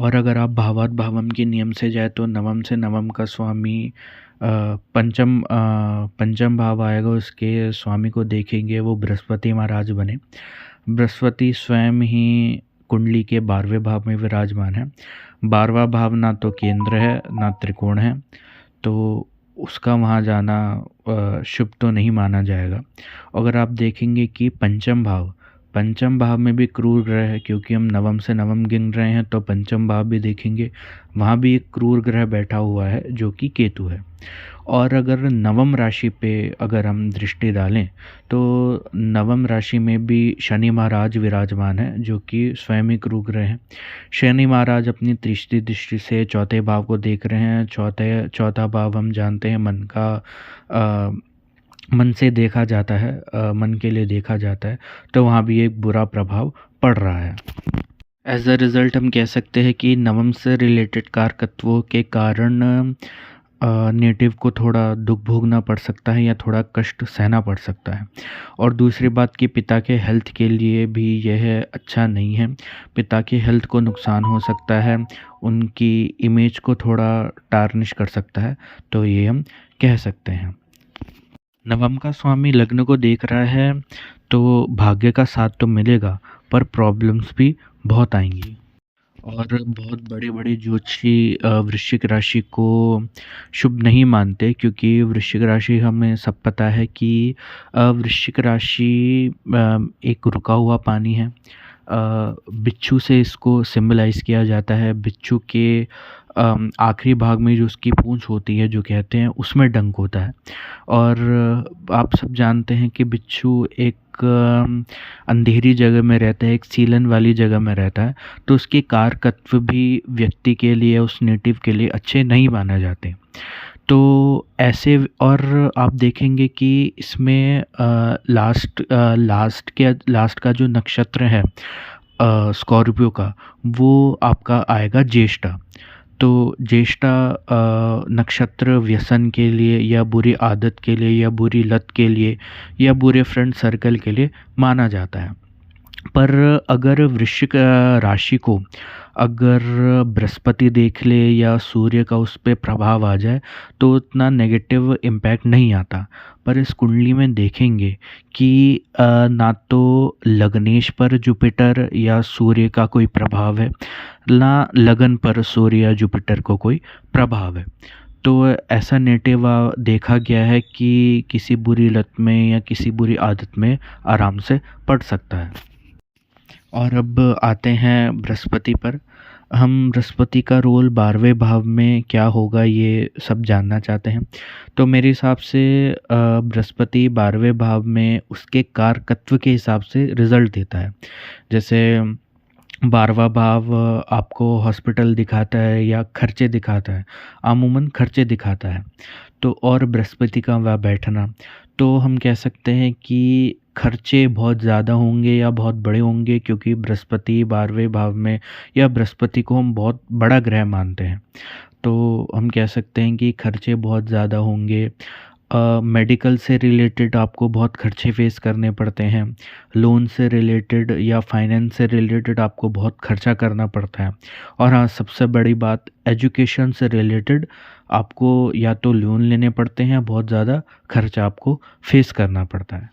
और अगर आप भावात भावम के नियम से जाए तो नवम से नवम का स्वामी पंचम भाव आएगा, उसके स्वामी को देखेंगे वो बृहस्पति महाराज बने। बृहस्पति स्वयं ही कुंडली के 12वें भाव में विराजमान है। 12वां भाव ना तो केंद्र है ना त्रिकोण है, तो उसका वहाँ जाना शुभ तो नहीं माना जाएगा। अगर आप देखेंगे कि पंचम भाव में भी क्रूर ग्रह है, क्योंकि हम नवम से नवम गिन रहे हैं तो पंचम भाव भी देखेंगे, वहाँ भी एक क्रूर ग्रह बैठा हुआ है जो कि केतु है। और अगर नवम राशि पे अगर हम दृष्टि डालें तो नवम राशि में भी शनि महाराज विराजमान है जो कि स्वयं ही क्रूर ग्रह हैं। शनि महाराज अपनी तीसरी दृष्टि से चौथे भाव को देख रहे हैं। चौथा भाव हम जानते हैं मन से देखा जाता है, मन के लिए देखा जाता है, तो वहाँ भी एक बुरा प्रभाव पड़ रहा है। एज अ रिज़ल्ट हम कह सकते हैं कि नवम से रिलेटेड कारकत्वों के कारण नेटिव को थोड़ा दुख भोगना पड़ सकता है या थोड़ा कष्ट सहना पड़ सकता है। और दूसरी बात कि पिता के हेल्थ के लिए भी यह अच्छा नहीं है। पिता के हेल्थ को नुकसान हो सकता है, उनकी इमेज को थोड़ा टार्निश कर सकता है, तो ये हम कह सकते हैं। नवम का स्वामी लग्न को देख रहा है तो भाग्य का साथ तो मिलेगा, पर प्रॉब्लम्स भी बहुत आएंगी। और बहुत बड़े-बड़े ज्योतिषी वृश्चिक राशि को शुभ नहीं मानते, क्योंकि वृश्चिक राशि हमें सब पता है कि वृश्चिक राशि एक रुका हुआ पानी है। बिच्छू से इसको सिंबलाइज़ किया जाता है। बिच्छू के आखिरी भाग में जो उसकी पूँछ होती है, जो कहते हैं, उसमें डंक होता है। और आप सब जानते हैं कि बिच्छू एक अंधेरी जगह में रहता है, एक सीलन वाली जगह में रहता है, तो उसके कारकत्व भी व्यक्ति के लिए, उस नेटिव के लिए अच्छे नहीं माने जाते। तो ऐसे, और आप देखेंगे कि इसमें लास्ट का जो नक्षत्र है स्कॉर्पियो का, वो आपका आएगा ज्येष्ठा। तो ज्येष्ठा नक्षत्र व्यसन के लिए या बुरी आदत के लिए या बुरी लत के लिए या बुरे फ्रेंड सर्कल के लिए माना जाता है। पर अगर वृश्चिक राशि को अगर बृहस्पति देख ले या सूर्य का उस पे प्रभाव आ जाए तो उतना नेगेटिव इम्पैक्ट नहीं आता। पर इस कुंडली में देखेंगे कि ना तो लग्नेश पर जुपिटर या सूर्य का कोई प्रभाव है, ना लगन पर सूर्य या जुपिटर को कोई प्रभाव है। तो ऐसा नेटिव देखा गया है कि किसी बुरी लत में या किसी बुरी आदत में आराम से पड़ सकता है। और अब आते हैं बृहस्पति पर। हम बृहस्पति का रोल 12वें भाव में क्या होगा ये सब जानना चाहते हैं। तो मेरे हिसाब से बृहस्पति 12वें भाव में उसके कारकत्व के हिसाब से रिज़ल्ट देता है। जैसे 12वां भाव आपको हॉस्पिटल दिखाता है या खर्चे दिखाता है, अमूमन खर्चे दिखाता है। तो और बृहस्पति का वहाँ बैठना, तो हम कह सकते हैं कि खर्चे बहुत ज़्यादा होंगे या बहुत बड़े होंगे, क्योंकि बृहस्पति 12वें भाव में, या बृहस्पति को हम बहुत बड़ा ग्रह मानते हैं, तो हम कह सकते हैं कि खर्चे बहुत ज़्यादा होंगे। मेडिकल से रिलेटेड आपको बहुत खर्चे फेस करने पड़ते हैं। लोन से रिलेटेड या फाइनेंस से रिलेटेड आपको बहुत खर्चा करना पड़ता है। और हाँ, सबसे बड़ी बात, एजुकेशन से रिलेटेड आपको या तो लोन लेने पड़ते हैं या बहुत ज़्यादा खर्चा आपको फेस करना पड़ता है।